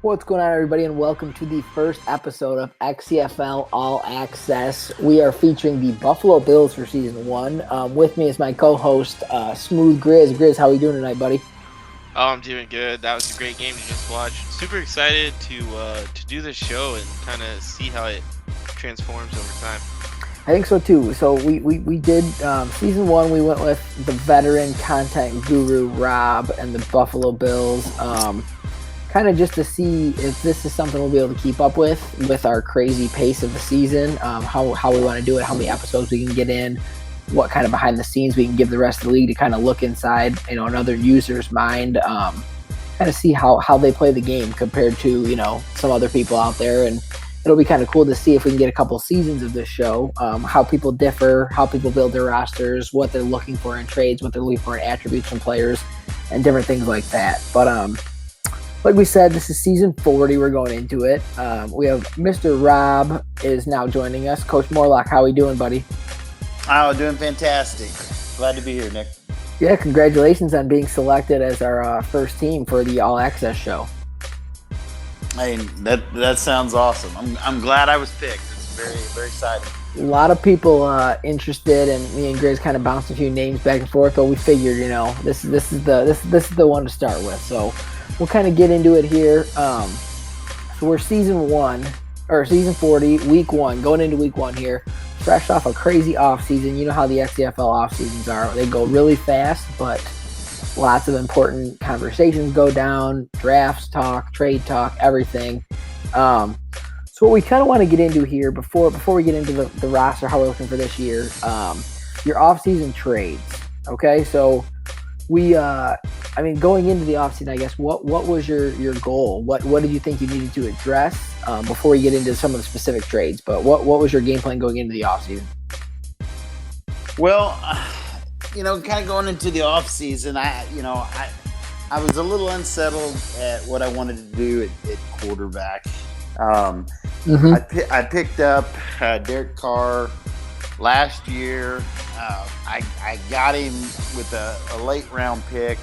What's going on, everybody, and welcome to the first episode of XCFL All Access. We are featuring the Buffalo Bills for Season 1. With me is my co-host, Smooth Grizz. Grizz, how are you doing tonight, buddy? Oh, I'm doing good. That was a great game to just watch. Super excited to do this show and kind of see how it transforms over time. I think so, too. So we did Season 1. We went with the veteran content guru, Rob, and the Buffalo Bills. Kind of just to see if this is something we'll be able to keep up with our crazy pace of the season, how we want to do it, how many episodes we can get in, what kind of behind the scenes we can give the rest of the league to kind of look inside, another user's mind, kind of see how they play the game compared to, some other people out there. And it'll be kind of cool to see if we can get a couple seasons of this show, how people differ, how people build their rosters, what they're looking for in trades, what they're looking for in attributes from players, and different things like that. But, like we said, this is season 40. We're going into it. We have Mr. Rob is now joining us. Coach Morlock, how are we doing, buddy? Oh, doing fantastic. Glad to be here, Nick. Yeah, congratulations on being selected as our first team for the All Access show. Hey, that sounds awesome. I'm glad I was picked. It's very, very exciting. A lot of people interested, and me and Grizz kind of bounced a few names back and forth, but we figured, this is the one to start with. So we'll kind of get into it here. So we're season 40, week 1, going into week 1 here. Fresh off a crazy offseason. You know how the XCFL off seasons are. They go really fast, but lots of important conversations go down, drafts talk, trade talk, everything. So what we kind of want to get into here before we get into the roster, how we're looking for this year, your off-season trades. Okay, so we, going into the offseason, I guess, what was your goal? What did you think you needed to address before we get into some of the specific trades? But what was your game plan going into the offseason? Well, kind of going into the offseason, I was a little unsettled at what I wanted to do at quarterback. I picked up Derek Carr last year. I got him with a late round pick.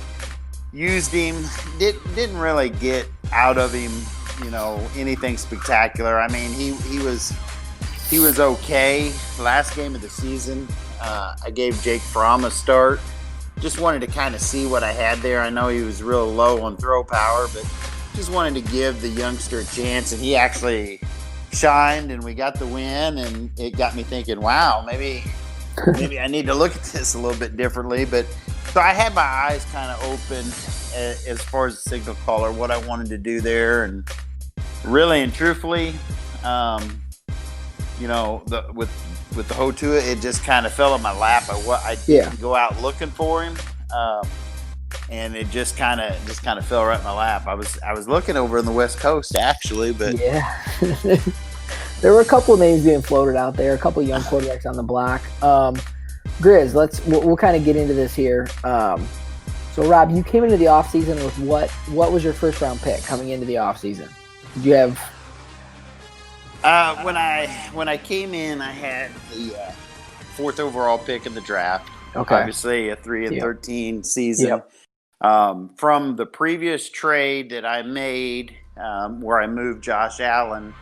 Used him. Didn't really get out of him, anything spectacular. I mean, he was okay. Last game of the season, I gave Jake Fromm a start. Just wanted to kind of see what I had there. I know he was real low on throw power, but just wanted to give the youngster a chance, and he actually shined, and we got the win, and it got me thinking, wow, maybe I need to look at this a little bit differently. But so I had my eyes kind of open as far as the signal caller, what I wanted to do there, and really and truthfully, with the Hotua, it just kind of fell in my lap. I didn't go out looking for him, and it just kind of fell right in my lap. I was looking over in the West Coast actually, but yeah. There were a couple of names being floated out there, a couple of young quarterbacks on the block. Grizz, we'll kind of get into this here. So, Rob, you came into the offseason with what was your first round pick coming into the offseason? Did you have? When I came in, I had the 4th overall pick in the draft. Okay. Obviously, a 3-13 season. Yep. From the previous trade that I made, where I moved Josh Allen,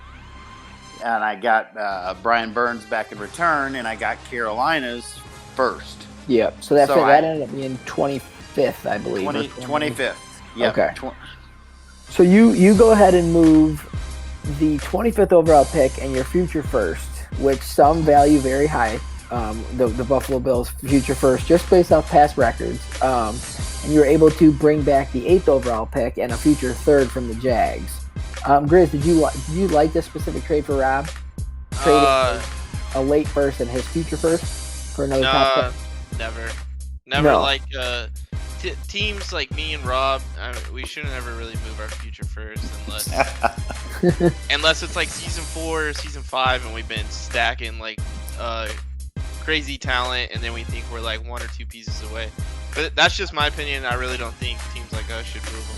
and I got Brian Burns back in return, and I got Carolina's first. Yep. So that ended up being 25th, I believe. 25th. Yep. Okay. So you go ahead and move the 25th overall pick and your future first, which some value very high, the Buffalo Bills future first, just based off past records. And you were able to bring back the 8th overall pick and a future third from the Jags. Grizz, did you like this specific trade for Rob? Trading a late first and his future first for another top pick? Never. No. Like teams like me and Rob, we shouldn't ever really move our future first unless it's like season 4 or season 5 and we've been stacking like crazy talent, and then we think we're like 1 or 2 pieces away. But that's just my opinion. I really don't think teams like us should move them.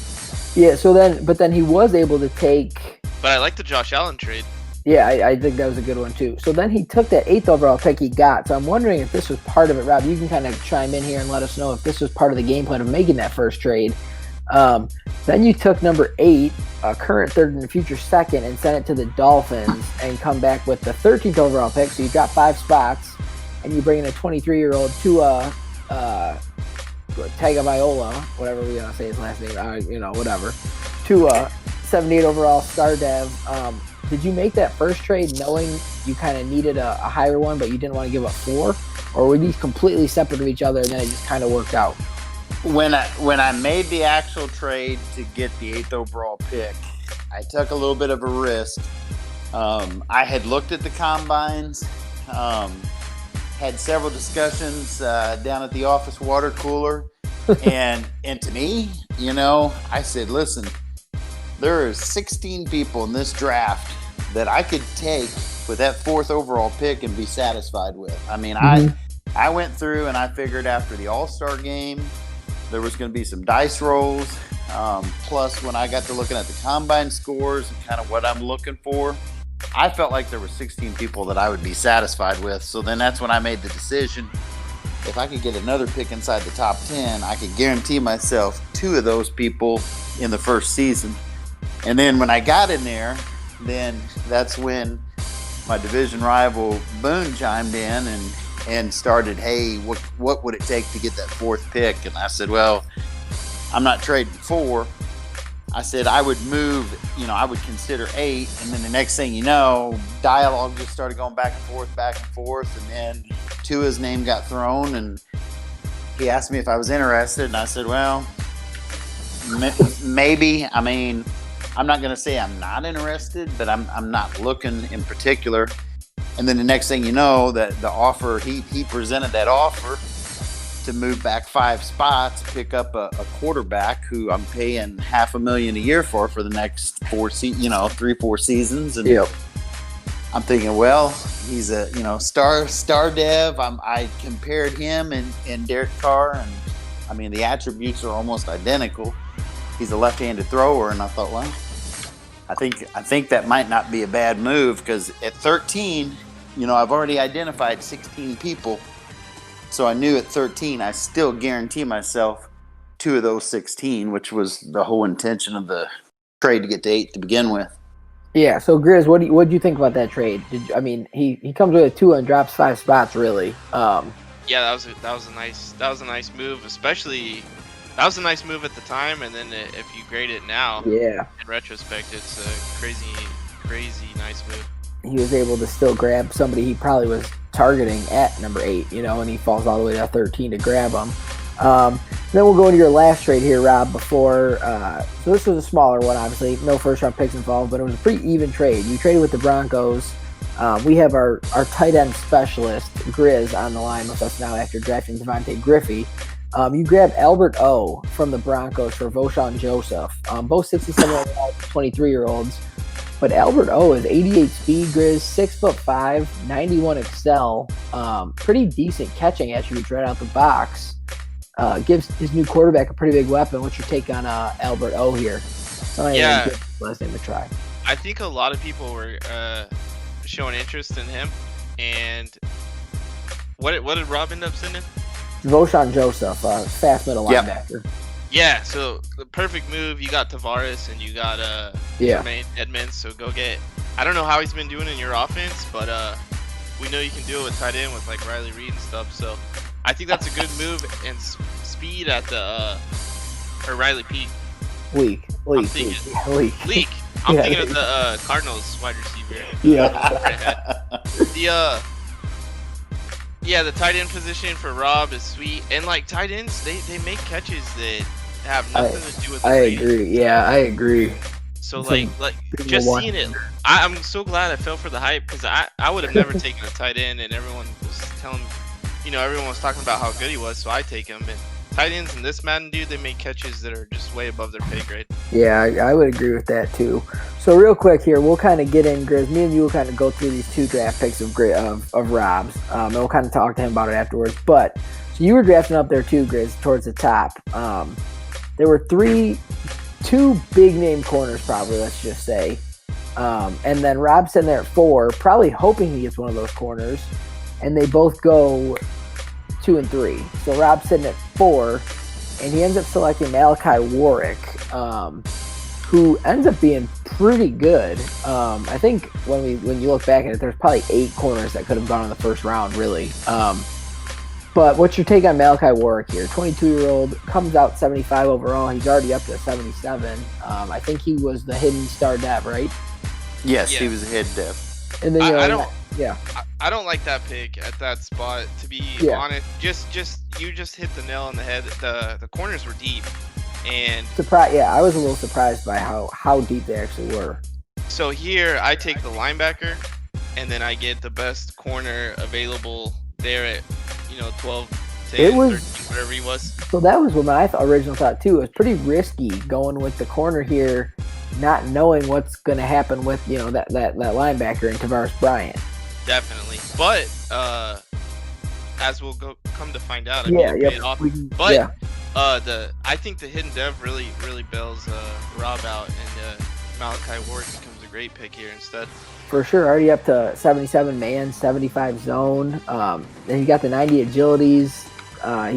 Yeah. But then he was able to take. But I like the Josh Allen trade. Yeah, I think that was a good one too. So then he took that 8th overall pick he got. So I'm wondering if this was part of it. Rob, you can kind of chime in here and let us know if this was part of the game plan of making that first trade. Then you took number 8, a current third and future second, and sent it to the Dolphins and come back with the 13th overall pick. So you drop 5 spots, and you bring in a 23-year-old Tua Tagovailoa, whatever we want to say his last name, whatever. Tua, 78 overall star dev. Did you make that first trade knowing you kind of needed a higher one, but you didn't want to give up 4? Or were these completely separate from each other and then it just kind of worked out? When I made the actual trade to get the 8th overall pick, I took a little bit of a risk. I had looked at the combines, had several discussions down at the office water cooler, and to me, I said, listen, there are 16 people in this draft that I could take with that 4th overall pick and be satisfied with. I mean, I went through and I figured after the All-Star game, there was going to be some dice rolls. Plus, when I got to looking at the combine scores and kind of what I'm looking for, I felt like there were 16 people that I would be satisfied with. So then that's when I made the decision. If I could get another pick inside the top 10, I could guarantee myself 2 of those people in the first season. And then when I got in there, then that's when my division rival Boone chimed in and started, hey, what would it take to get that 4th pick? And I said, well, I'm not trading 4. I said I would move, I would consider 8. And then the next thing you know, dialogue just started going back and forth. And then Tua's name got thrown and he asked me if I was interested. And I said, well, maybe. I mean, I'm not going to say I'm not interested, but I'm not looking in particular. And then the next thing you know, that the offer, he presented that offer to move back 5 spots, pick up a quarterback who I'm paying $500,000 a year for the next 4 seasons. And yep. I'm thinking, well, he's a star dev. I compared him and Derek Carr, and I mean the attributes are almost identical. He's a left-handed thrower, and I thought, well, I think that might not be a bad move because at 13, I've already identified 16 people. So I knew at 13, I still guarantee myself 2 of those 16, which was the whole intention of the trade to get to 8 to begin with. Yeah. So Grizz, what do you think about that trade? He comes with a 2 and drops 5 spots, really. Yeah, that was a nice move, especially. That was a nice move at the time, and then if you grade it now, yeah, in retrospect, it's a crazy nice move. He was able to still grab somebody he probably was targeting at number 8, and he falls all the way to 13 to grab him. Then we'll go into your last trade here, Rob, before, so this was a smaller one, obviously, no first-round picks involved, but it was a pretty even trade. You traded with the Broncos. We have our tight end specialist, Grizz, on the line with us now after drafting Devontae Griffey. You grabbed Albert O from the Broncos for Voshan Joseph. Both 67-year-old, 23-year-olds. But Albert O is 88 speed, Grizz, 6'5", 91 excel. Pretty decent catching attributes right out the box. Gives his new quarterback a pretty big weapon. What's your take on Albert O here? Yeah. Last name to try. I think a lot of people were showing interest in him. And what did Rob end up sending? Voshan Joseph, fast middle linebacker. Yeah, so the perfect move. You got Tavares and you got Jermaine Edmonds. So go get. I don't know how he's been doing in your offense, but we know you can do it with tight end with like Riley Reid and stuff. So I think that's a good move and speed at the or Riley Pete. Leak. I'm thinking of the Cardinals wide receiver. Yeah. The tight end position for Rob is sweet, and like tight ends, they make catches that have nothing to do with. I agree. Yeah, I agree. So like just seeing it, I'm so glad I fell for the hype because I would have never taken a tight end, and everyone was talking about how good he was, so I take him. And tight ends in this Madden, dude, they make catches that are just way above their pay grade. Yeah, I would agree with that too. So real quick here, we'll kind of get in, Grizz. Me and you will kind of go through these 2 draft picks of Rob's, and we'll kind of talk to him about it afterwards. But so you were drafting up there too, Grizz, towards the top. There were 2 big name corners, probably, let's just say. And then Rob's sitting there at 4, probably hoping he gets one of those corners, and they both go 2 and 3. So Rob's sitting at 4, and he ends up selecting Malachi Warwick, who ends up being pretty good. I think when you look back at it, there's probably 8 corners that could have gone in the first round, really. But what's your take on Malachi Warwick here? 22-year-old, comes out 75 overall. He's already up to 77. I think he was the hidden star dev, right? Yes, Yeah. he was a head dev. And then I don't. Yeah. I don't like that pick at that spot. To be honest, you just hit the nail on the head. The corners were deep, and Yeah, I was a little surprised by how deep they actually were. so here I take the linebacker, and then I get the best corner available there at 12, 10, It was 13, whatever he was. So that was what my original thought too. It was pretty risky going with the corner here, not knowing what's going to happen with that linebacker and Tavares Bryant. Definitely, but as we'll come to find out, Yeah, it yeah. paid off. we- But yeah. I think the hidden dev really bails Rob out, and Malachi Warwick becomes a great pick here instead. For sure, already up to 77 man, 75 zone. Then he got the 90 agilities.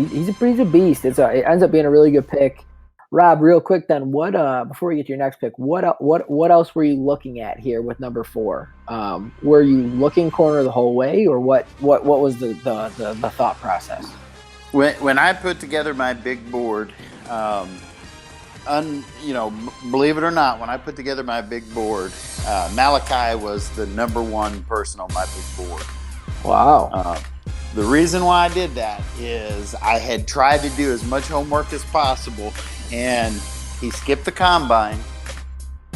He's a beast. It ends up being a really good pick. Rob, real quick then, what before we get to your next pick, what else were you looking at here with number 4? Were you looking corner the whole way, or what was the thought process? When I put together my big board, believe it or not, when I put together my big board, Malachi was the number 1 person on my big board. Wow. The reason why I did that is I had tried to do as much homework as possible, and he skipped the combine.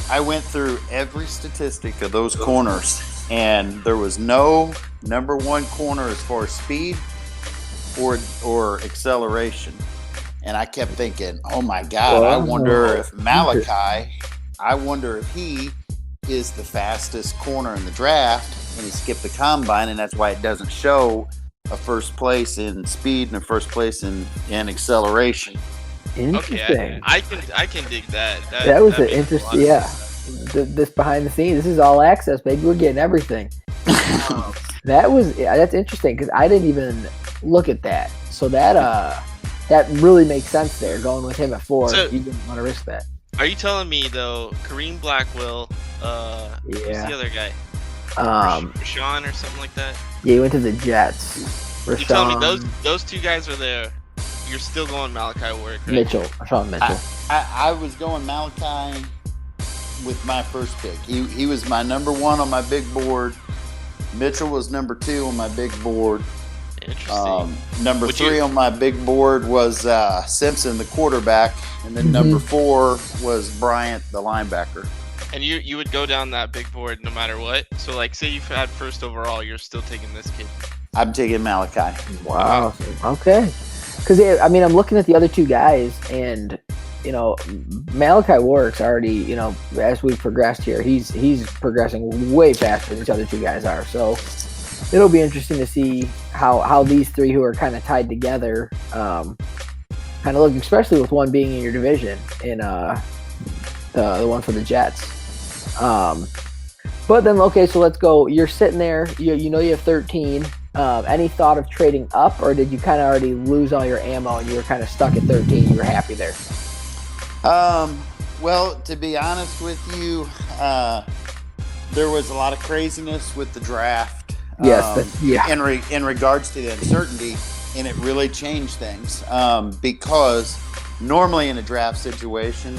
I went through every statistic of those corners, and there was no number 1 corner as far as speed or acceleration. And I kept thinking, oh my God, I wonder if he is the fastest corner in the draft, and he skipped the combine, and that's why it doesn't show a first place in speed and a first place in acceleration. Interesting. Okay, I can dig that. That was an makes a interesting, lot of yeah. sense. This behind the scenes, this is all access, baby. We're getting everything. That's interesting because I didn't even look at that. So that really makes sense there. Going with him at 4, So- you didn't want to risk that. Are you telling me though, Kareem Blackwell, who's the other guy? Rashawn or something like that? Yeah, he went to the Jets. You telling me Rashawn those 2 guys are there? You're still going Malachi Warwick, right? Mitchell. Rashawn Mitchell. I was going Malachi with my first pick. He was my number 1 on my big board. Mitchell was number 2 on my big board. Interesting. Number 3 on my big board was Simpson, the quarterback, and then number 4 was Bryant, the linebacker. And you would go down that big board no matter what. So like, say you had first overall, you're still taking this kid. I'm taking Malachi. Wow. Okay. Because I'm looking at the other 2 guys, and Malachi Warwick's already, as we've progressed here, he's progressing way faster than these other 2 guys are. So it'll be interesting to see how these 3 who are kind of tied together kind of look, especially with one being in your division in the one for the Jets. But then, okay, so let's go. You're sitting there, you have 13. Any thought of trading up, or did you kind of already lose all your ammo and you were kind of stuck at 13? You were happy there? Well, to be honest with you, there was a lot of craziness with the draft. Yes, In regards to the uncertainty, and it really changed things because normally in a draft situation,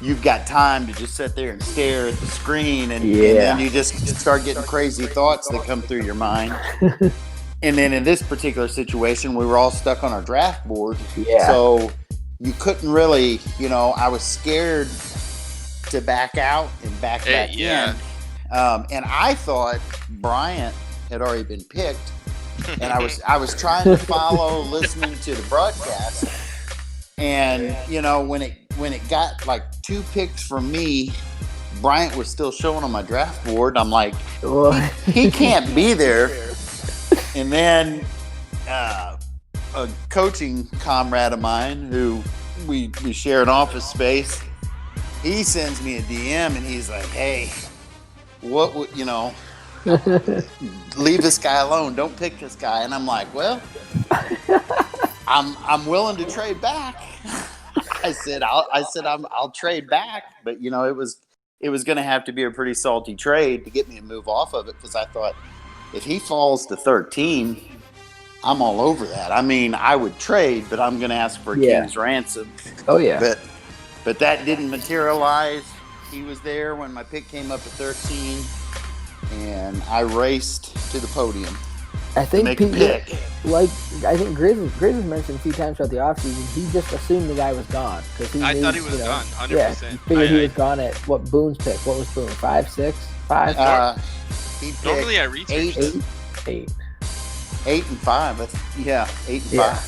you've got time to just sit there and stare at the screen, and then you just start getting crazy thoughts that come through your mind. And then in this particular situation, we were all stuck on our draft board. Yeah. So you couldn't really, I was scared to back out and back in. And I thought Bryant had already been picked, and I was trying to follow listening to the broadcast. And when it got like 2 picks from me, Bryant was still showing on my draft board. I'm like, he can't be there. And then a coaching comrade of mine who we share an office space, he sends me a DM and he's like, hey, what would leave this guy alone, don't pick this guy. And I'm like, well, I'm willing to trade back. I'll trade back, but it was going to have to be a pretty salty trade to get me to move off of it, because I thought if he falls to 13, I'm all over that. I mean, I would trade, but I'm going to ask for a king's ransom. Oh yeah. But that didn't materialize. He was there when my pick came up at 13, and I raced to the podium. I think make a pick. I think Grizz has mentioned a few times throughout the offseason, he just assumed the guy was gone. I thought he was gone, 100%. Yeah, he figured he was gone at what Boone's pick. What was Boone? 5, 6, 5? Normally I research 8 and 5. Yeah, 8 and 5.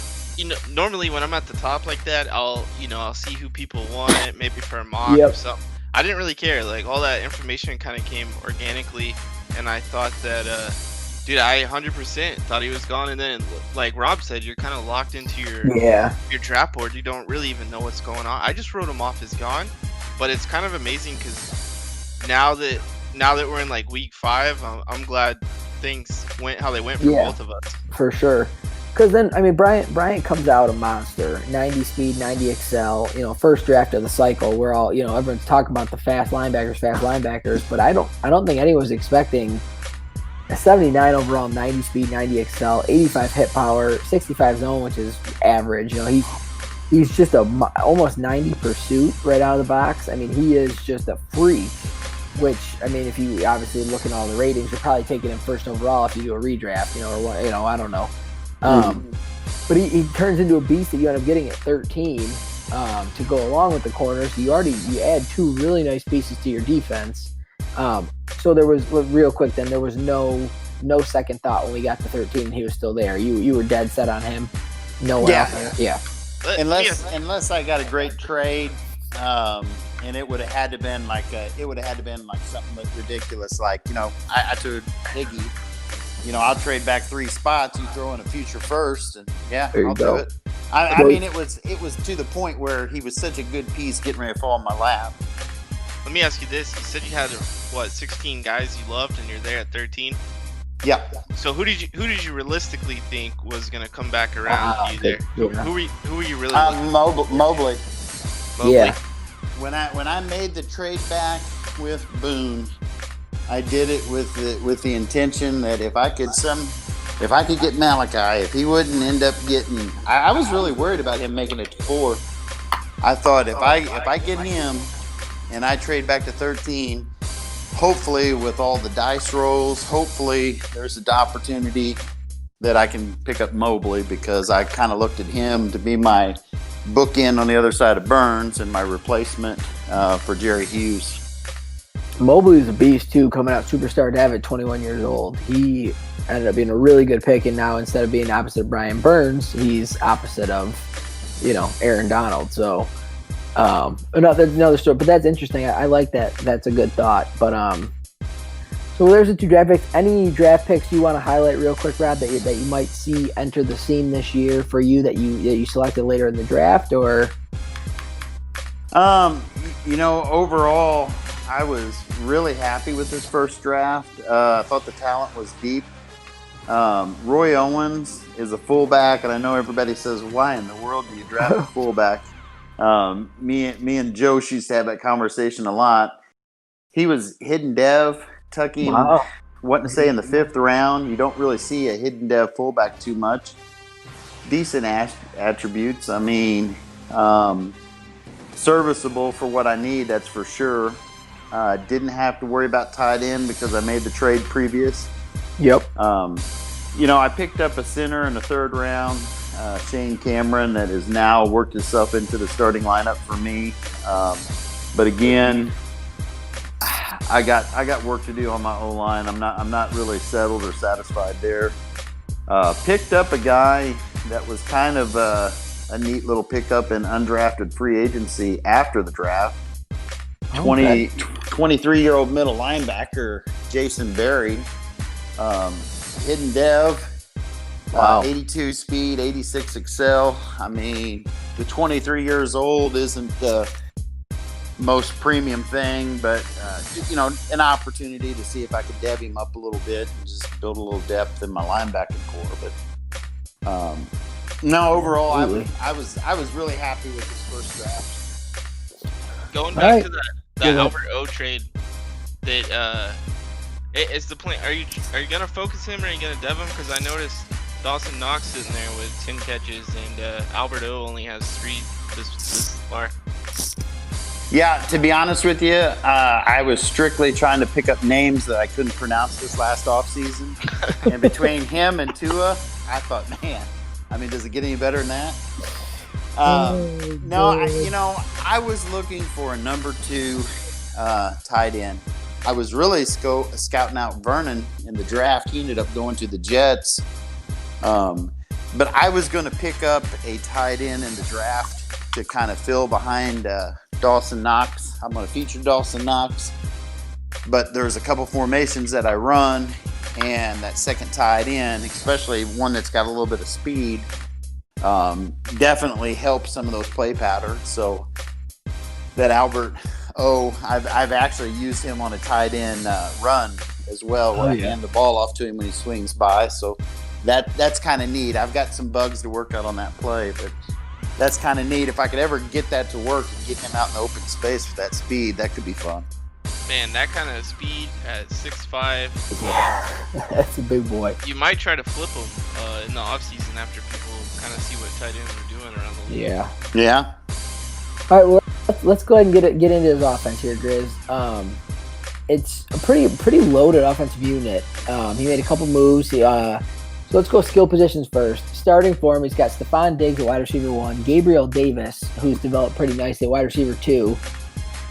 Normally when I'm at the top like that, I'll see who people want, maybe for a mock or something. I didn't really care. Like, all that information kind of came organically, and I thought that, dude, I 100% thought he was gone. And then, like Rob said, you're kind of locked into your draft board. You don't really even know what's going on. I just wrote him off as gone, but it's kind of amazing because now that we're in like week 5, I'm glad things went how they went for both of us. For sure. Because then, I mean, Bryant comes out a monster, 90 speed, 90 excel. First draft of the cycle. We're all, everyone's talking about the fast linebackers, but I don't think anyone was expecting a 79 overall, 90 speed, 90 excel, 85 hit power, 65 zone, which is average. He's just almost 90 pursuit right out of the box. I mean, he is just a freak. Which, I mean, if you obviously look at all the ratings, you're probably taking him first overall if you do a redraft, or what, I don't know. But he turns into a beast that you end up getting at 13 to go along with the corners. You add 2 really nice pieces to your defense. So there was, real quick then, there was no second thought when we got to 13 and he was still there. You were dead set on him. Nowhere else. Yeah. Unless I got a great trade, and it would have had to been like something ridiculous, like I told Higgy, I'll trade back 3 spots. You throw in a future first, and I'll do it. I mean, it was to the point where he was such a good piece getting ready to fall in my lap. Let me ask you this: you said you had 16 guys you loved, and you're there at 13. Yeah. So who did you realistically think was gonna come back around to you there? Yeah. Who were you really? Mobley. Yeah. When I made the trade back with Boone, I did it with the intention that if I could get Malachi, if he wouldn't end up getting, I was really worried about him making it to 4. I thought if I get him and I trade back to 13, hopefully with all the dice rolls, hopefully there's an opportunity that I can pick up Mobley, because I kind of looked at him to be my bookend on the other side of Burns and my replacement for Jerry Hughes. Mobley's a beast too, coming out superstar Dav at 21 years old. He ended up being a really good pick, and now instead of being opposite of Brian Burns, he's opposite of, Aaron Donald. So another story, but that's interesting. I like that. That's a good thought. But so there's the 2 draft picks. Any draft picks you want to highlight real quick, Rob, that you might see enter the scene this year for you that you selected later in the draft, or? Overall, I was really happy with this first draft. I thought the talent was deep. Roy Owens is a fullback, and I know everybody says, why in the world do you draft a fullback? Me and Joe used to have that conversation a lot. He was hidden dev, tucking, what to say, in the 5th round. You don't really see a hidden dev fullback too much. Decent attributes. I mean, serviceable for what I need, that's for sure. Didn't have to worry about tight end because I made the trade previous. Yep. I picked up a center in the 3rd round, Shane Cameron, that has now worked himself into the starting lineup for me. But again, I got work to do on my O-line. I'm not really settled or satisfied there. Picked up a guy that was kind of a neat little pickup in undrafted free agency after the draft. 23-year-old middle linebacker Jason Berry, hidden dev, 82 speed, 86 excel. I mean, the 23 years old isn't the most premium thing, but an opportunity to see if I could dev him up a little bit and just build a little depth in my linebacking core. But No, overall, Absolutely. I was really happy with this first draft. Going All back right. to that Go ahead. Albert O trade, that is the plan. Are you gonna focus him or are you gonna dev him? Because I noticed Dawson Knox sitting there with 10 catches and Albert O only has 3 this far. Yeah, to be honest with you, I was strictly trying to pick up names that I couldn't pronounce this last offseason. And between him and Tua, I thought, man, I mean, does it get any better than that? I was looking for a number 2 tight end. I was really scouting out Vernon in the draft. He ended up going to the Jets. But I was going to pick up a tight end in the draft to kind of fill behind Dawson Knox. I'm going to feature Dawson Knox. But there's a couple formations that I run, and that second tight end, especially one that's got a little bit of speed, definitely helps some of those play patterns. So that Albert I've actually used him on a tight end run as well, where I hand the ball off to him when he swings by. So that's kind of neat. I've got some bugs to work out on that play, but that's kind of neat. If I could ever get that to work and get him out in the open space with that speed, that could be fun. Man, that kind of speed at 6'5". That's a big boy. You might try to flip him in the offseason after people kind of see what tight ends are doing around the league. Yeah. All right, well, let's go ahead and get into his offense here, Grizz. It's a pretty loaded offensive unit. He made a couple moves. So let's go skill positions first. Starting for him, he's got Stephon Diggs at wide receiver 1, Gabriel Davis, who's developed pretty nicely at wide receiver 2.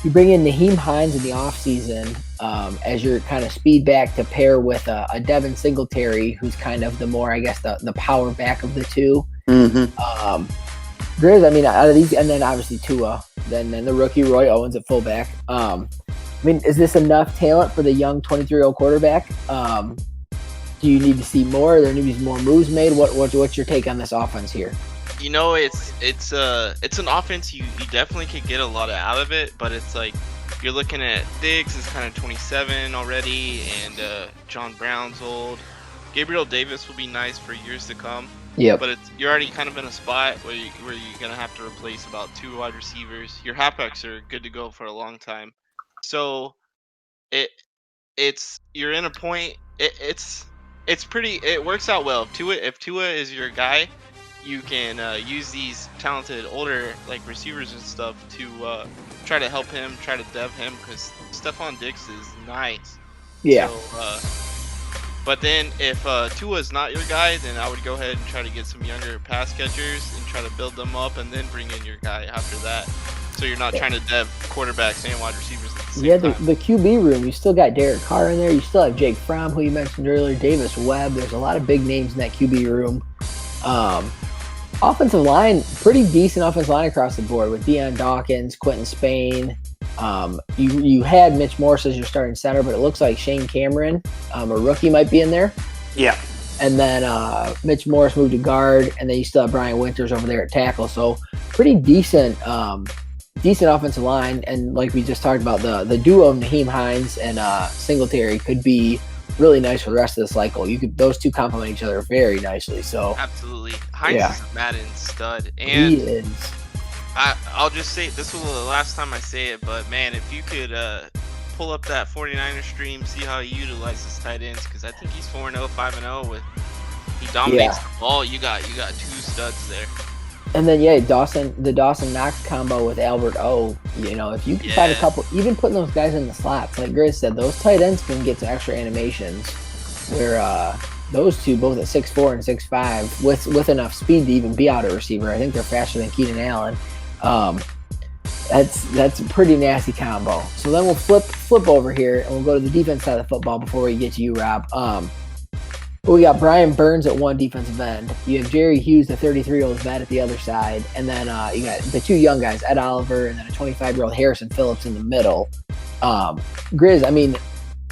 You bring in Nyheim Hines in the offseason as your kind of speed back to pair with a Devin Singletary, who's kind of the more, I guess, the power back of the two. Mm-hmm. Grizz, I mean, out of these, and then obviously Tua, then the rookie Roy Owens at fullback. I mean, is this enough talent for the young 23-year-old quarterback? Do you need to see more? There need to be more moves made. What's your take on this offense here? You know, it's an offense you definitely could get a lot out of it, but it's like you're looking at Diggs is kind of 27 already, and John Brown's old. Gabriel Davis will be nice for years to come. Yeah, but you're already kind of in a spot where you're gonna have to replace about 2 wide receivers. Your halfbacks are good to go for a long time, so you're in a point. It works out well. If Tua is your guy, you can use these talented older like receivers and stuff to try to help him, try to dev him, because Stephon Diggs is nice. Yeah. So, but then if Tua is not your guy, then I would go ahead and try to get some younger pass catchers and try to build them up, and then bring in your guy after that. So you're not trying to dev quarterbacks and wide receivers at the same time. The QB room, you still got Derek Carr in there. You still have Jake Fromm, who you mentioned earlier, Davis Webb. There's a lot of big names in that QB room. Offensive line, pretty decent offensive line across the board with Deion Dawkins, Quentin Spain. You had Mitch Morse as your starting center, but it looks like Shane Cameron, a rookie, might be in there. Yeah. And then Mitch Morse moved to guard, and then you still have Brian Winters over there at tackle. So pretty decent offensive line. And like we just talked about, the duo of Nyheim Hines and Singletary could be really nice for the rest of the cycle. Those two complement each other very nicely. So absolutely, Hines is a Madden stud, and he is. I'll just say this will be the last time I say it, but man, if you could pull up that 49er stream, see how he utilizes tight ends, because I think he's 4-0, 5-0 with he dominates the ball. You got 2 studs there. And then the Dawson Knox combo with Albert O. You know, if you can find a couple, even putting those guys in the slots, like Grizz said, those tight ends can get to extra animations. Where those two both at 6'4" and 6'5", with enough speed to even be out a receiver. I think they're faster than Keenan Allen. That's a pretty nasty combo. So then we'll flip over here and we'll go to the defense side of the football before we get to you, Rob. We got Brian Burns at one defensive end. You have Jerry Hughes, the 33-year-old vet, at the other side. And then you got the 2 young guys, Ed Oliver, and then a 25-year-old Harrison Phillips in the middle. Grizz, I mean,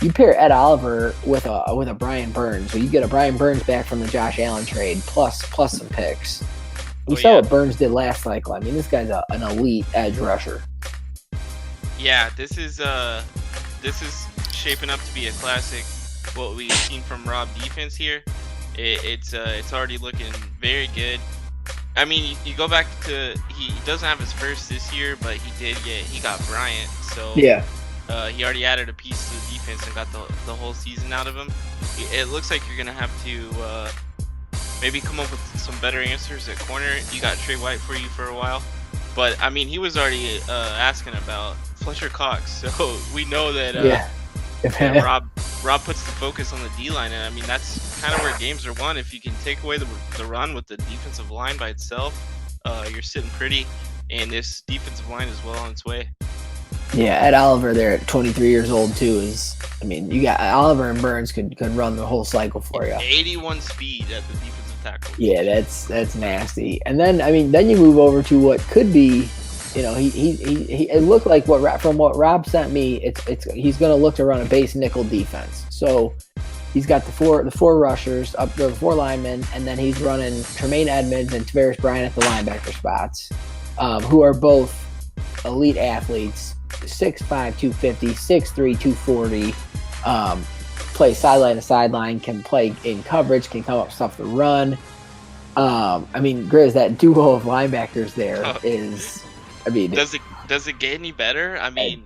you pair Ed Oliver with a Brian Burns. So you get a Brian Burns back from the Josh Allen trade, plus some picks. We saw what Burns did last cycle. I mean, this guy's an elite edge rusher. Yeah, this is shaping up to be a classic. What we've seen from Rob defense here, it's already looking very good. I mean, you go back to he doesn't have his first this year, but he got Bryant, so Yeah. he already added a piece to the defense and got the whole season out of him. It looks like you're gonna have to maybe come up with some better answers at corner. You got Trey White for you for a while, but I mean, he was already asking about Fletcher Cox, so we know that that Rob puts the focus on the D line, and I mean that's kind of where games are won. If you can take away the run with the defensive line by itself, you're sitting pretty, and this defensive line is well on its way. Yeah, Ed Oliver there at 23 years old too you got Oliver and Burns could run the whole cycle for you. 81 speed at the defensive tackle. Yeah, that's nasty. And then then you move over to what could be, it looked like from what Rob sent me, he's going to look to run a base nickel defense. So he's got the four rushers up there, the four linemen, and then he's running Tremaine Edmonds and Tavares Bryant at the linebacker spots, who are both elite athletes, 6'5", 250, 6'3", 240, play sideline to sideline, can play in coverage, can come up stuff the run. Grizz, that duo of linebackers there is. Does it get any better? I mean,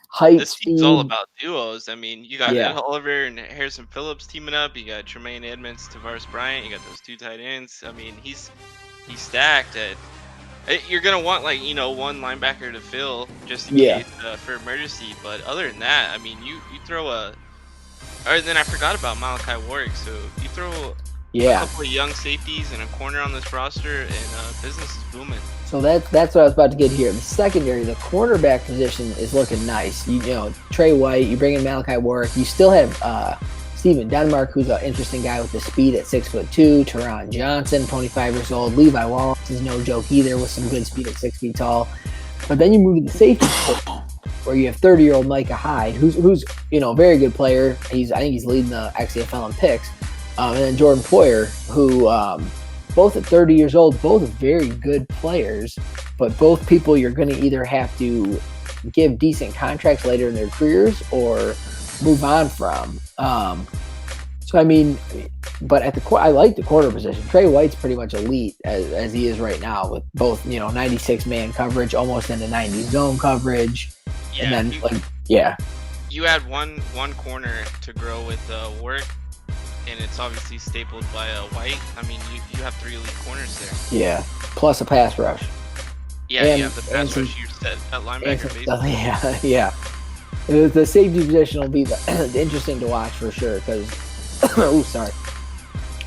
height, this team's all about duos. I mean, you got Yeah. Ed Oliver and Harrison Phillips teaming up. You got Tremaine Edmonds, Tavares Bryant. You got those two tight ends. I mean, he's stacked. You're gonna want one linebacker to fill just in case for emergency. But other than that, I mean, you throw a. Or then I forgot about Malachi Warwick. So you throw a couple of young safeties and a corner on this roster, and business is booming. So that's what I was about to get here. The secondary, the cornerback position is looking nice. You know, Trey White, you bring in Malachi Warwick. You still have Steven Denmark, who's an interesting guy with the speed at 6'2". Teron Johnson, 25 years old. Levi Wallace is no joke either, with some good speed at 6 feet tall. But then you move to the safety position, where you have 30-year-old Micah Hyde, who's a very good player. I think he's leading the XCFL in picks. And then Jordan Poyer, who both at 30 years old, both very good players, but both people you're going to either have to give decent contracts later in their careers or move on from. So I mean, but I like the corner position. Trey White's pretty much elite as he is right now, with both 96 man coverage, almost into 90 zone coverage, and then you add one corner to grow with Warwick, and it's obviously stapled by White. I mean, you have 3 elite corners there. Yeah, plus a pass rush. Yeah, you have the pass rush you set at linebacker base. Yeah. The safety position will be interesting to watch for sure, because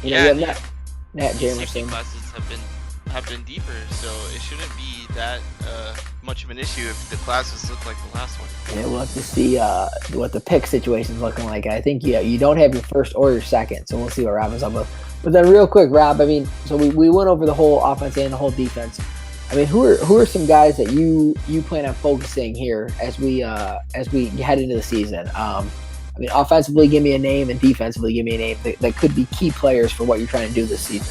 you have Nat Jamerson. Safety classes have been deeper, so it shouldn't be that much of an issue if the classes look like the last one. Yeah, we'll have to see what the pick situation's looking like. I think you don't have your first or your second, so we'll see what Robin's up with. But then real quick, Rob, I mean, so we went over the whole offense and the whole defense. I mean, who are some guys that you plan on focusing here as we head into the season? I mean, offensively, give me a name, and defensively, give me a name that could be key players for what you're trying to do this season.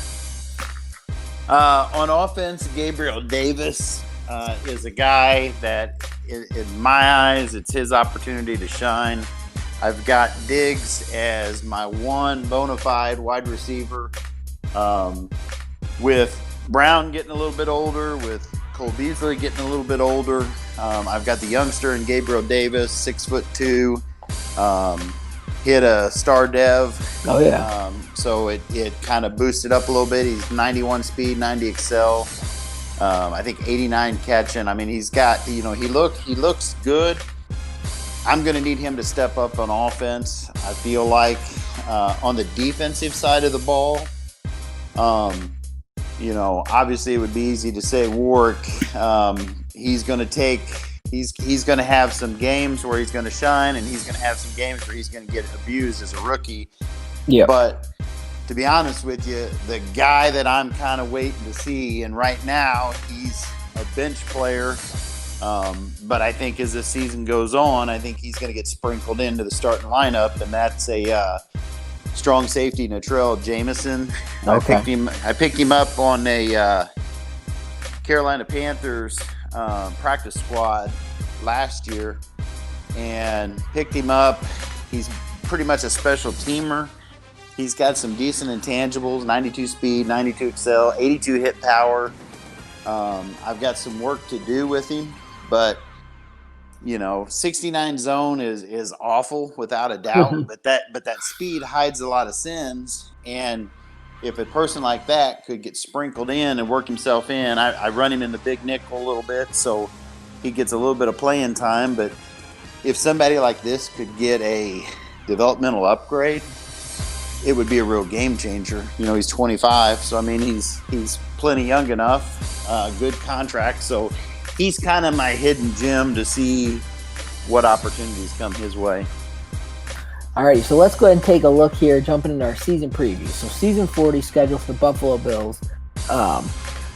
On offense, Gabriel Davis is a guy that, in my eyes, it's his opportunity to shine. I've got Diggs as my one bona fide wide receiver. With Brown getting a little bit older, with Cole Beasley getting a little bit older, I've got the youngster in Gabriel Davis, 6'2", hit a star dev. Oh yeah. So it kind of boosted up a little bit. He's 91 speed, 90 excel. I think 89 catching. I mean, he's got, he looks good. I'm going to need him to step up on offense. I feel like on the defensive side of the ball, obviously it would be easy to say Warwick. He's going to have some games where he's going to shine, and he's going to have some games where he's going to get abused as a rookie. Yeah. But to be honest with you, the guy that I'm kind of waiting to see, and right now he's a bench player, but I think as the season goes on, I think he's going to get sprinkled into the starting lineup, and that's a strong safety, Natrell Jameson. Okay. I picked him up on a Carolina Panthers practice squad last year, and picked him up. He's pretty much a special teamer. He's got some decent intangibles: 92 speed, 92 excel, 82 hit power. I've got some work to do with him, but 69 zone is awful without a doubt. But that speed hides a lot of sins, and if a person like that could get sprinkled in and work himself in, I run him in the big nickel a little bit, so he gets a little bit of playing time. But if somebody like this could get a developmental upgrade, it would be a real game changer. He's 25, so I mean he's plenty young enough, good contract. So he's kind of my hidden gem to see what opportunities come his way. Alrighty, so let's go ahead and take a look here, jumping into our season preview. So season 40 scheduled for the Buffalo Bills.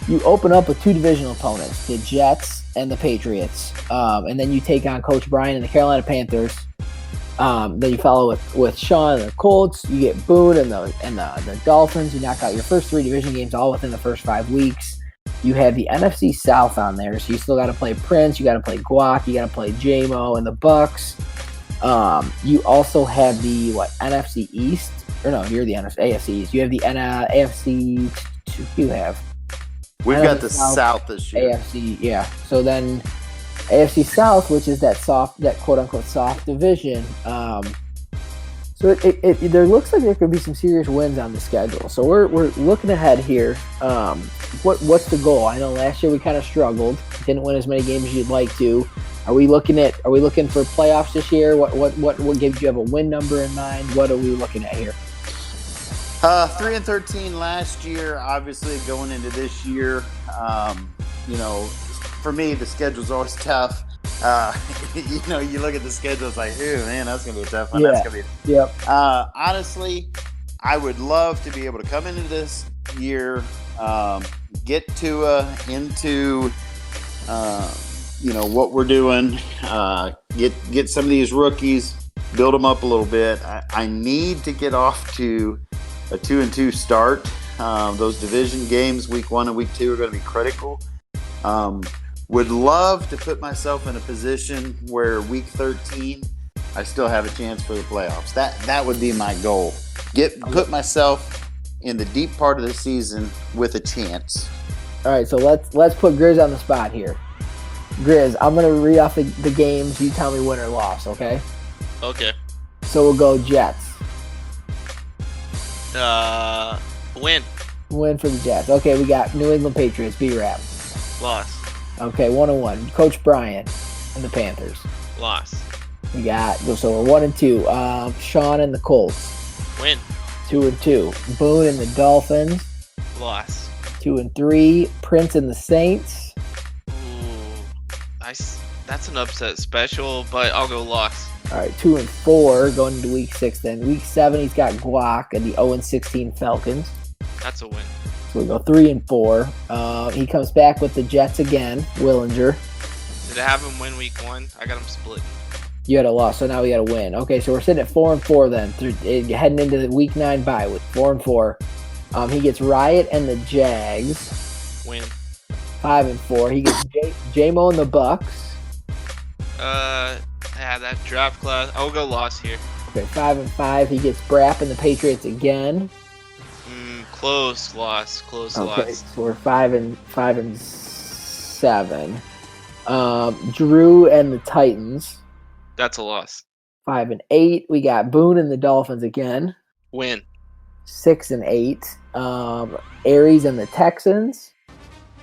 You open up with two divisional opponents, the Jets and the Patriots, and then you take on Coach Brian and the Carolina Panthers. Then you follow with Sean and the Colts. You get Boone and the Dolphins. You knock out your first three division games all within the first 5 weeks. You have the NFC South on there, so you still got to play Prince. You got to play Guac. You got to play J-Mo and the Bucks. You also have the NFC East, or no, you're the AFC East. You have the AFC. You have. We've got the South this year. AFC, yeah. So then AFC South, which is that quote unquote soft division. So there looks like there could be some serious wins on the schedule. So we're looking ahead here. What's the goal? I know last year we kind of struggled, didn't win as many games as you'd like to. Are we looking for playoffs this year? What gives you have a win number in mind? What are we looking at here? 3-13 last year. Obviously, going into this year, for me the schedule's always tough. You look at the schedule, it's like, ooh, man, that's gonna be a tough one. Yeah. That's gonna be. Yep. Honestly, I would love to be able to come into this year, get into what we're doing, get some of these rookies, build them up a little bit. I need to get off to a 2-2 start. Those division games, week 1 and week 2, are going to be critical. Would love to put myself in a position where week 13, I still have a chance for the playoffs. That would be my goal. Put myself in the deep part of the season with a chance. All right, so let's put Grizz on the spot here. Grizz, I'm going to read off the games. You tell me win or loss, okay? Okay. So we'll go Jets. Win. Win for the Jets. Okay, we got New England Patriots, B-Rap. Loss. Okay, 1-1. Coach Brian and the Panthers. Loss. We got, so we're 1-2. Sean and the Colts. Win. 2-2. Boone and the Dolphins. Loss. 2-3. Prince and the Saints. Ooh, that's an upset special, but I'll go loss. All right, 2-4 going into week 6. Then week 7, he's got Guac and the 0-16 Falcons. That's a win. So we go 3-4. He comes back with the Jets again. Willinger. Did I have him win week 1? I got him split. You had a loss, so now we got a win. Okay, so we're sitting at 4-4 then, heading into the week 9 bye with 4-4. He gets Riot and the Jags. Win. 5-4. He gets J-Mo and the Bucks. That draft class. I'll go loss here. Okay, 5-5. He gets Brap and the Patriots again. Close loss. Close Okay, loss. so we're 5-7. Drew and the Titans. That's a loss. 5-8. We got Boone and the Dolphins again. Win. 6-8. Aries and the Texans.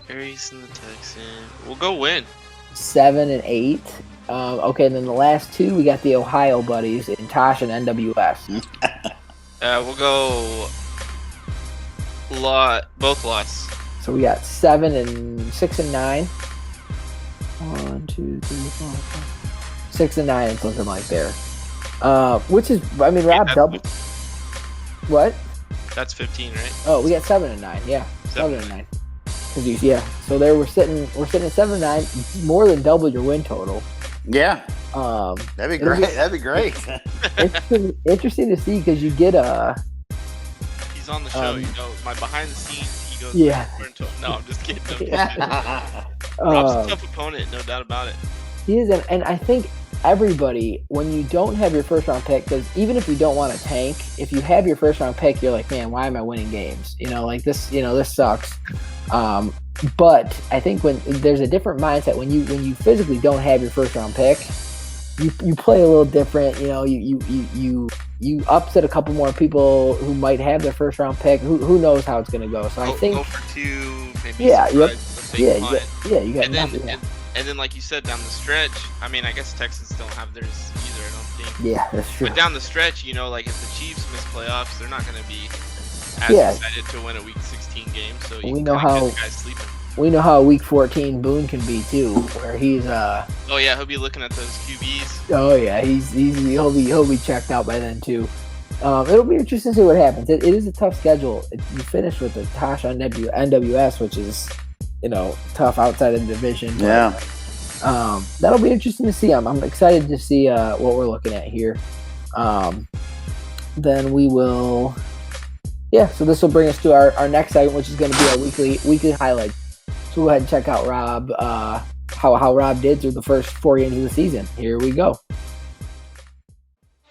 Aries and the Texans. We'll go win. 7-8. Okay, and then the last two, we got the Ohio buddies in Tosh and NWS. We'll go both loss. So we got 6-9. 1, 2, 3, 4, 5. 6-9, it's looking like there. Which is, I mean, Rob doubled. What? That's 15, right? Oh, we got 7-9. Yeah, 7-9. Yeah. So there we're sitting at 7-9, more than double your win total. Yeah. That'd be great. That'd be great. Interesting to see because you get He's on the show. My behind the scenes. He goes. Yeah. No, I'm just kidding. Yeah. Rob's a tough opponent, no doubt about it. He is, and I think everybody, when you don't have your first round pick, because even if you don't want to tank, if you have your first round pick, you're like, man, why am I winning games? Like this, this sucks. But I think when there's a different mindset when you physically don't have your first round pick, you play a little different. You upset a couple more people who might have their first round pick. Who knows how it's going to go? So I think go for 2, maybe you got nothing. And then, like you said, down the stretch, I mean, I guess Texans don't have theirs either, I don't think. Yeah, that's true. But down the stretch, like if the Chiefs miss playoffs, they're not going to be as excited to win a Week 16 game. So you know how the guys sleeping. We know how Week 14 Boone can be too, where he's Oh yeah, he'll be looking at those QBs. Oh yeah, he'll be checked out by then too. It'll be interesting to see what happens. It is a tough schedule. You finish with the Tosh on NWS, which is tough outside of the division. Yeah. That'll be interesting to see. I'm excited to see what we're looking at here. Then we will. Yeah, so this will bring us to our next segment, which is going to be our weekly highlights. So go ahead and check out Rob, how Rob did through the first 4 games of the season. Here we go.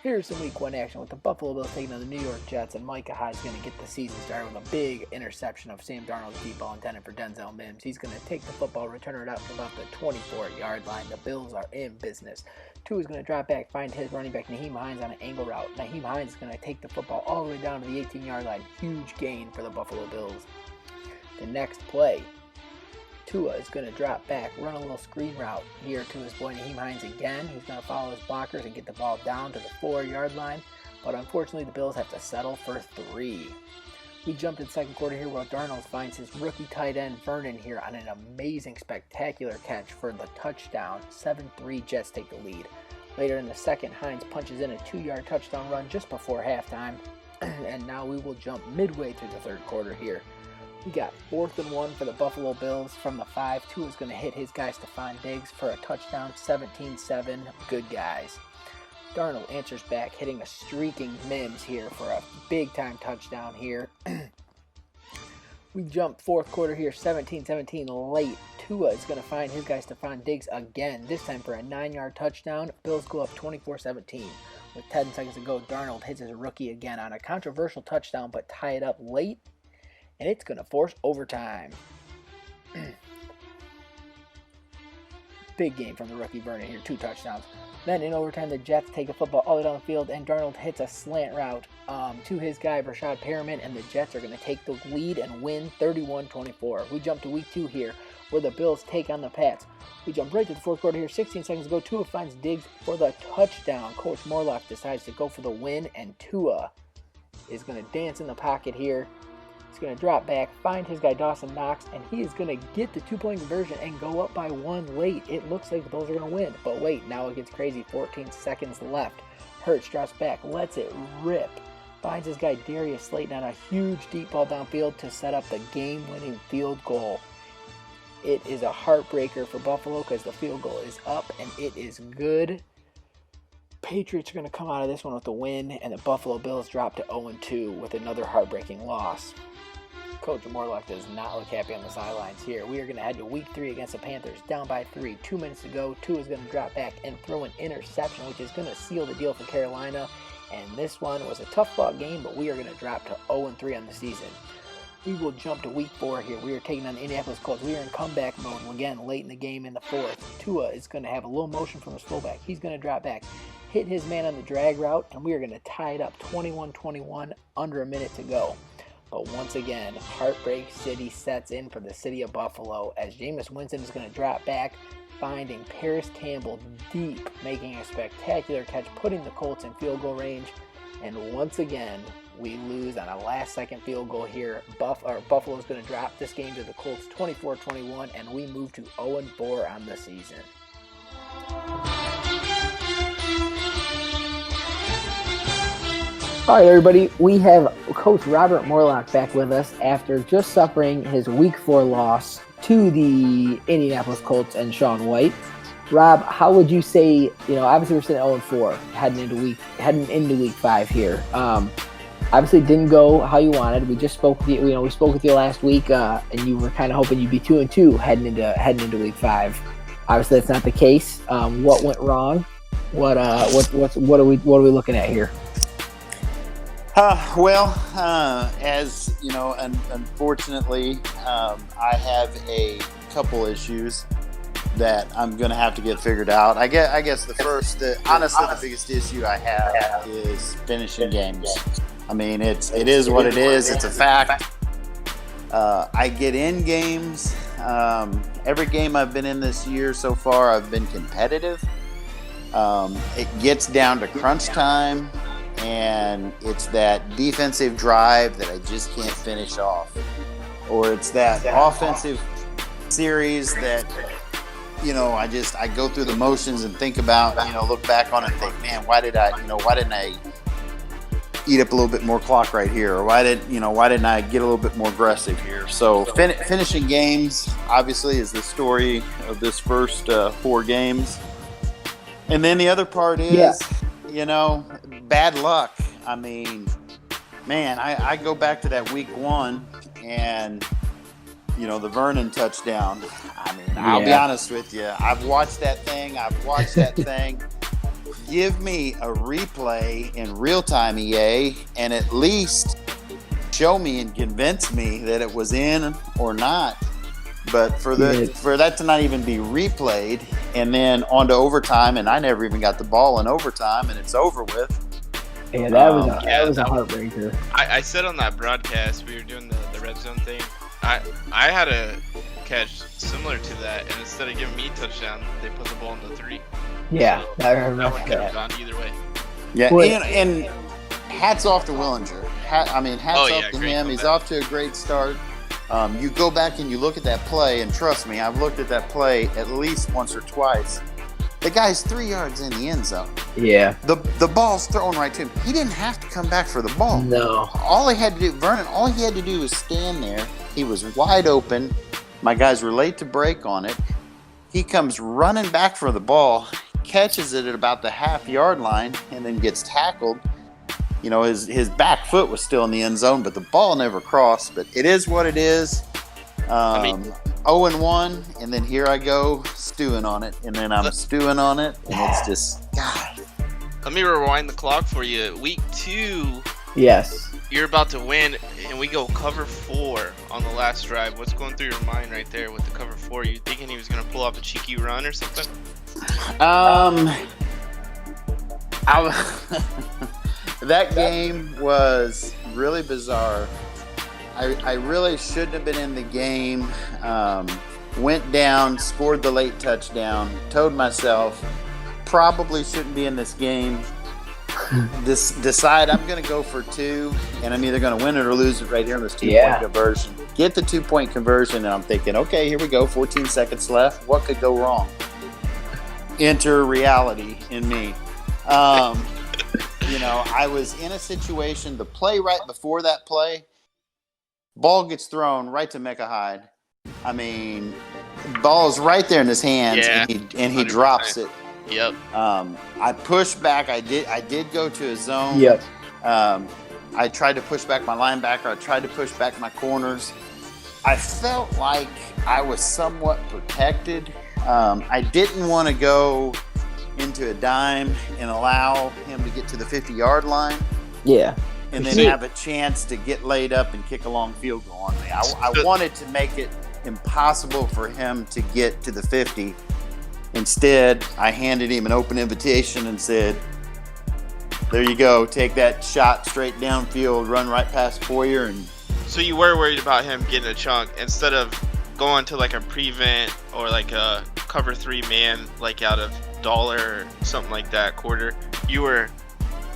Here's some Week 1 action with the Buffalo Bills taking on the New York Jets, and Micah Hyde's going to get the season started with a big interception of Sam Darnold's deep ball intended for Denzel Mims. He's going to take the football, return it out to about the 24-yard line. The Bills are in business. Tua is going to drop back, find his running back, Nyheim Hines, on an angle route. Nyheim Hines is going to take the football all the way down to the 18-yard line. Huge gain for the Buffalo Bills. The next play, Tua is going to drop back, run a little screen route here to his boy Nyheim Hines again. He's going to follow his blockers and get the ball down to the 4-yard line. But unfortunately, the Bills have to settle for 3. We jumped in second quarter here while Darnold finds his rookie tight end Vernon here on an amazing, spectacular catch for the touchdown. 7-3, Jets take the lead. Later in the second, Hines punches in a 2-yard touchdown run just before halftime. And now we will jump midway through the third quarter here. We got 4th and 1 for the Buffalo Bills from the 5. Tua is going to hit his guy Stephon Diggs for a touchdown, 17-7. Good guys. Darnold answers back, hitting a streaking Mims here for a big-time touchdown here. We jump fourth quarter here, 17-17 late. Tua is going to find his guy Stephon Diggs again, this time for a 9-yard touchdown. Bills go up 24-17. With 10 seconds to go, Darnold hits his rookie again on a controversial touchdown, but tie it up late. And it's going to force overtime. Big game from the rookie Vernon here, 2 touchdowns. Then in overtime, the Jets take the football all the way down the field, and Darnold hits a slant route to his guy, Rashad Perriman, and the Jets are going to take the lead and win 31-24. We jump to week 2 here, where the Bills take on the Pats. We jump right to the fourth quarter here, 16 seconds ago. Tua finds Diggs for the touchdown. Coach Morlock decides to go for the win, and Tua is going to dance in the pocket here. He's going to drop back, find his guy Dawson Knox, and he is going to get the 2-point conversion and go up by 1 late. It looks like the Bills are going to win, but wait, now it gets crazy. 14 seconds left. Hurts drops back, lets it rip. Finds his guy Darius Slayton on a huge deep ball downfield to set up the game-winning field goal. It is a heartbreaker for Buffalo because the field goal is up and it is good. Patriots are going to come out of this one with a win, and the Buffalo Bills drop to 0-2 with another heartbreaking loss. Coach Morlock does not look happy on the sidelines here. We are going to head to week 3 against the Panthers, down by 3, 2 minutes to go. Tua is going to drop back and throw an interception, which is going to seal the deal for Carolina. And this one was a tough fought game, but we are going to drop to 0-3 on the season. We will jump to week 4 here. We are taking on the Indianapolis Colts. We are in comeback mode again late in the game in the 4th. Tua is going to have a little motion from his fullback. He's going to drop back, hit his man on the drag route, and we are going to tie it up 21-21, under a minute to go. But once again, Heartbreak City sets in for the city of Buffalo as Jameis Winston is going to drop back, finding Paris Campbell deep, making a spectacular catch, putting the Colts in field goal range. And once again, we lose on a last-second field goal here. Buffalo is going to drop this game to the Colts 24-21, and we move to 0-4 on the season. All right, everybody, we have Coach Robert Morlock back with us after just suffering his Week 4 loss to the Indianapolis Colts and Sean White. Rob, how would you say, obviously we're sitting at 0-4 heading into week 5 here. Obviously didn't go how you wanted. We just spoke with you, we spoke with you last week, and you were kind of hoping you'd be 2-2 heading into week 5. Obviously that's not the case. What went wrong? What are we looking at here? As you know, unfortunately, I have a couple issues that I'm going to have to get figured out. I guess honestly, the biggest issue I have is finishing games. I mean, it is what it is. It's a fact. I get in games. Every game I've been in this year so far, I've been competitive. It gets down to crunch time, and it's that defensive drive that I just can't finish off. Or it's that offensive series that, I go through the motions and think about, look back on it and think, man, why didn't I eat up a little bit more clock right here? Or why didn't I get a little bit more aggressive here? So finishing games, obviously, is the story of this first 4 games. And then the other part is, bad luck. I mean, man, I go back to that week 1 and, the Vernon touchdown. I mean, I'll be honest with you. I've watched that thing. Give me a replay in real time, EA, and at least show me and convince me that it was in or not. But for that to not even be replayed, and then on to overtime, and I never even got the ball in overtime, and it's over with. Yeah, that was a heartbreaker. I said on that broadcast, we were doing the red zone thing. I had a catch similar to that, and instead of giving me a touchdown, they put the ball in the 3. Yeah, so I remember that one could have that. gone either way. Yeah, and hats off to Willinger. Hats off to him. He's off to a great start. You go back and you look at that play, and trust me, I've looked at that play at least once or twice. The guy's 3 yards in the end zone. Yeah. The ball's thrown right to him. He didn't have to come back for the ball. No. All he had to do, Vernon, was stand there. He was wide open. My guys were late to break on it. He comes running back for the ball, catches it at about the half-yard line, and then gets tackled. His back foot was still in the end zone, but the ball never crossed. But it is what it is. 0-1, and then here I go stewing on it, and then I'm stewing on it, and it's just, God. Let me rewind the clock for you. Week 2. Yes. You're about to win, and we go cover 4 on the last drive. What's going through your mind right there with the cover 4? You thinking he was going to pull off a cheeky run or something? That game was really bizarre. I really shouldn't have been in the game. Went down, scored the late touchdown, told myself probably shouldn't be in this game. Decide I'm going to go for 2, and I'm either going to win it or lose it right here on this 2-point conversion. Get the 2-point conversion, and I'm thinking, okay, here we go, 14 seconds left. What could go wrong? Enter reality in me. I was in a situation, the play right before that play, ball gets thrown right to Mecca Hyde. I mean, ball's right there in his hands, and he drops it. Yep. I pushed back. I did go to a zone. Yep. I tried to push back my linebacker. I tried to push back my corners. I felt like I was somewhat protected. I didn't want to go into a dime and allow him to get to the 50-yard line. Yeah. And then have a chance to get laid up and kick a long field goal on me. I wanted to make it impossible for him to get to the 50. Instead, I handed him an open invitation and said, there you go. Take that shot straight downfield, run right past Poyer. And so you were worried about him getting a chunk instead of going to like a prevent or like a cover 3 man, like out of dollar or something like that, quarter. You were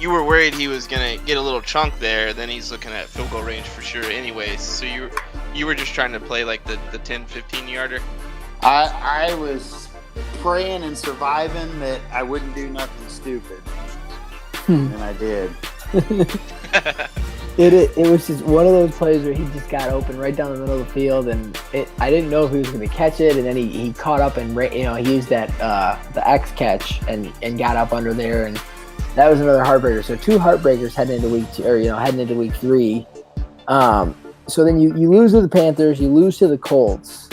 worried he was gonna get a little chunk there. Then he's looking at field goal range for sure anyways. So you were just trying to play like the 10-15 yarder. I was praying and surviving that I wouldn't do nothing stupid, and I did. It was just one of those plays where he just got open right down the middle of the field, and I didn't know if he was going to catch it, and then he caught up and he used that the X catch and got up under there, and that was another heartbreaker. So 2 heartbreakers heading into week 2, or heading into week 3. So then you lose to the Panthers, you lose to the Colts.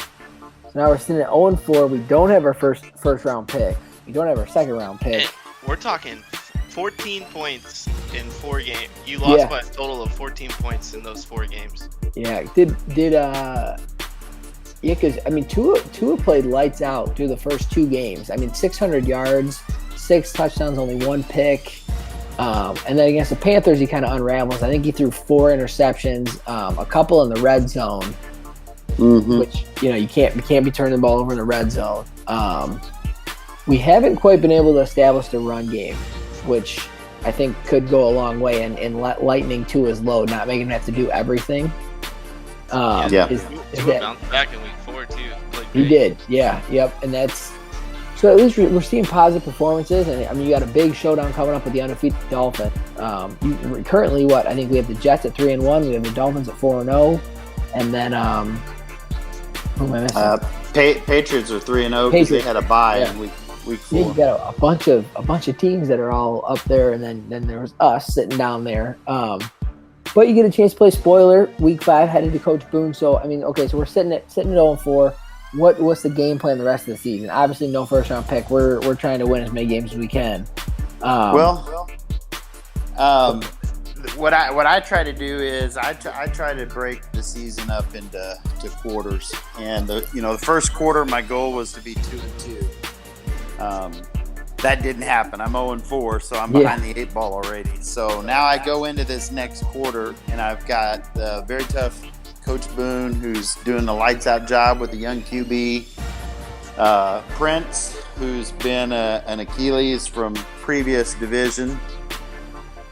So now we're sitting at 0-4. We don't have our first round pick. We don't have our second round pick. we're talking 14 points in 4 games. You lost Yeah. by a total of 14 points in those 4 games. Yeah, yeah, because I mean, Tua played lights out through the first 2 games. I mean, 600 yards, 6 touchdowns, only 1 pick. And then against the Panthers, he kind of unravels. I think he threw 4 interceptions, a couple in the red zone, which you can't be turning the ball over in the red zone. We haven't quite been able to establish the run game, which I think could go a long way in lightening Tua's load, not making him have to do everything. Tua bounced back in week 4 too. He did, yeah, yep, and that's so. At least we're seeing positive performances, and I mean, you got a big showdown coming up with the undefeated Dolphins. Currently, what I think we have the Jets at 3-1, we have the Dolphins at 4-0, and then who am I missing? Patriots are 3-0 because they had a bye in week 4. Yeah, you got a bunch of teams that are all up there, and then there was us sitting down there. But you get a chance to play spoiler week 5 headed to Coach Boone. So I mean, okay, so we're sitting at 0-4. What's the game plan the rest of the season? Obviously, no first round pick. We're trying to win as many games as we can. What I try to do is I try to break the season up into quarters, and the first quarter my goal was to be 2-2. That didn't happen. I'm 0-4, so I'm behind the 8 ball already. So now I go into this next quarter, and I've got the very tough Coach Boone, who's doing the lights out job with the young QB. Prince, who's been an Achilles from previous division.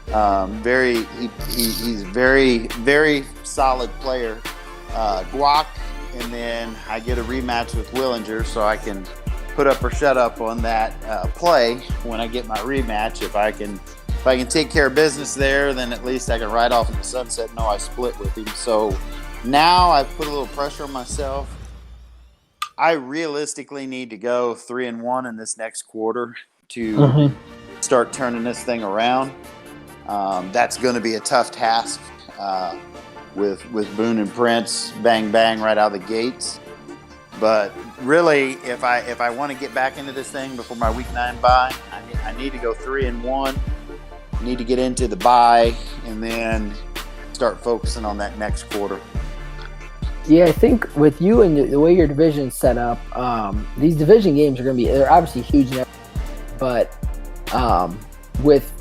He's very, very solid player. Guac, and then I get a rematch with Willinger, so I can put up or shut up on that play when I get my rematch. If I can take care of business there, then at least I can ride off in the sunset and know I split with him. So now I've put a little pressure on myself. I realistically need to go 3-1 in this next quarter to start turning this thing around. That's going to be a tough task with Boone and Prince bang right out of the gates. But really, if I want to get back into this thing before my week 9 bye, I need to go 3-1. Need to get into the bye and then start focusing on that next quarter. Yeah, I think with you and the way your division's set up, these division games are going to they're obviously huge, but with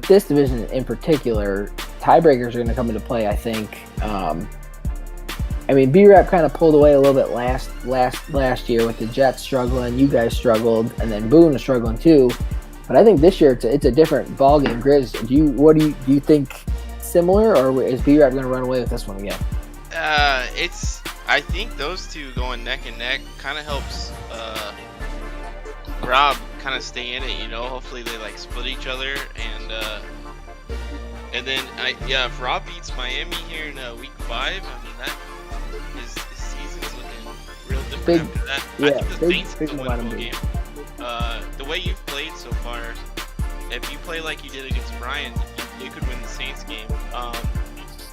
this division in particular, tiebreakers are going to come into play, I think. I mean, B-Rap kind of pulled away a little bit last year with the Jets struggling. You guys struggled, and then Boone is struggling too. But I think this year it's a different ballgame. Grizz, do you think similar, or is B-Rap going to run away with this one again? I think those two going neck and neck kind of helps Rob kind of stay in it. Hopefully they split each other, and then if Rob beats Miami here in week 5, I mean that. His season's looking real different after that. I think the Saints could win the game. The way you've played so far, if you play like you did against Brian, you could win the Saints game.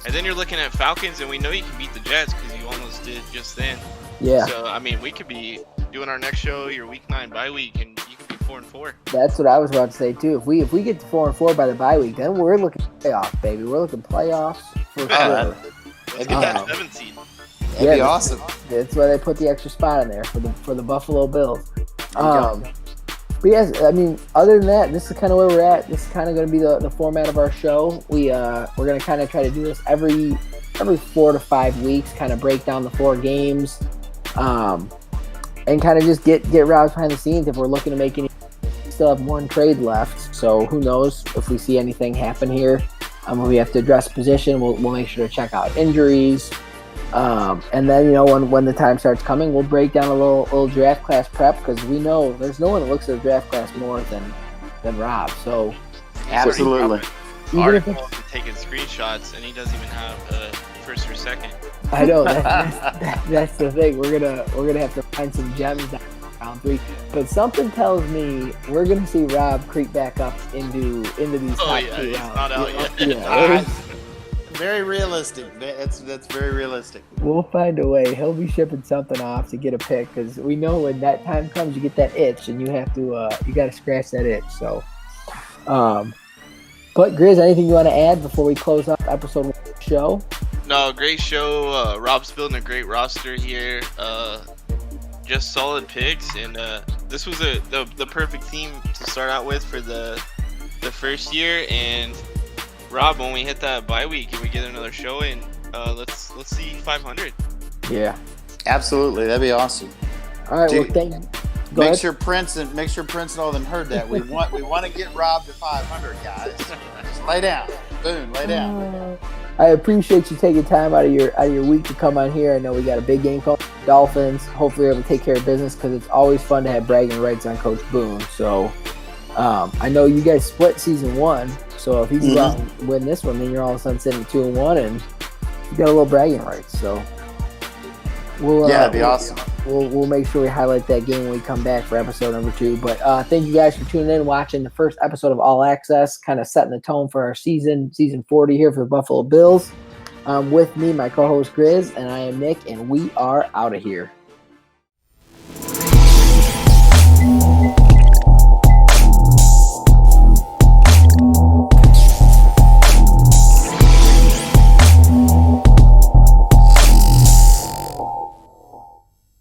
And then you're looking at Falcons, and we know you can beat the Jets because you almost did just then. Yeah. So, I mean, we could be doing our next show, your week 9 bye week, and you could be 4-4. That's what I was about to say, too. If we get to 4-4 by the bye week, then we're looking playoff, baby. We're looking playoffs for sure. Let's get that 7th seed. That'd be awesome. That's why they put the extra spot in there for the Buffalo Bills. But yes, I mean, other than that, this is kind of where we're at. This is kind of going to be the format of our show. We're going to kind of try to do this every 4 to 5 weeks, kind of break down the 4 games, and kind of just get Rob behind the scenes if we're looking to make any. We still have 1 trade left, so who knows if we see anything happen here. We have to address position. We'll make sure to check out injuries. And then, when the time starts coming, we'll break down a little draft class prep because we know there's no one that looks at the draft class more than Rob. So absolutely. Even if it's taking screenshots and he doesn't even have a first or second. I know that's the thing. We're gonna have to find some gems down round 3. But something tells me we're gonna see Rob creep back up into these top 2 rounds. He's not out yet. Yeah. Very realistic. That's very realistic. We'll find a way. He'll be shipping something off to get a pick because we know when that time comes, you get that itch, and you have to you got to scratch that itch. So, But Grizz, anything you want to add before we close out episode 1 of the show? No, great show. Rob's building a great roster here. Just solid picks, and this was the perfect team to start out with for the first year. And Rob, when we hit that bye week and we get another show in, let's see 500. Yeah, absolutely, that'd be awesome. All right, well, thank you. Make sure Prince and all them heard that. We want to get Rob to 500, guys. Just lay down, boom, lay down. I appreciate you taking time out of your week to come on here. I know we got a big game called Dolphins. Hopefully, we're able to take care of business because it's always fun to have bragging rights on Coach Boone. So, I know you guys split season 1. So if you go out and win this one, then you're all of a sudden sitting 2-1, and you got a little bragging rights. So, that'd be awesome. We'll make sure we highlight that game when we come back for episode number 2. But thank you guys for tuning in, watching the first episode of All Access, kind of setting the tone for our season 40 here for the Buffalo Bills. With me, my co-host Grizz, and I am Nick, and we are out of here.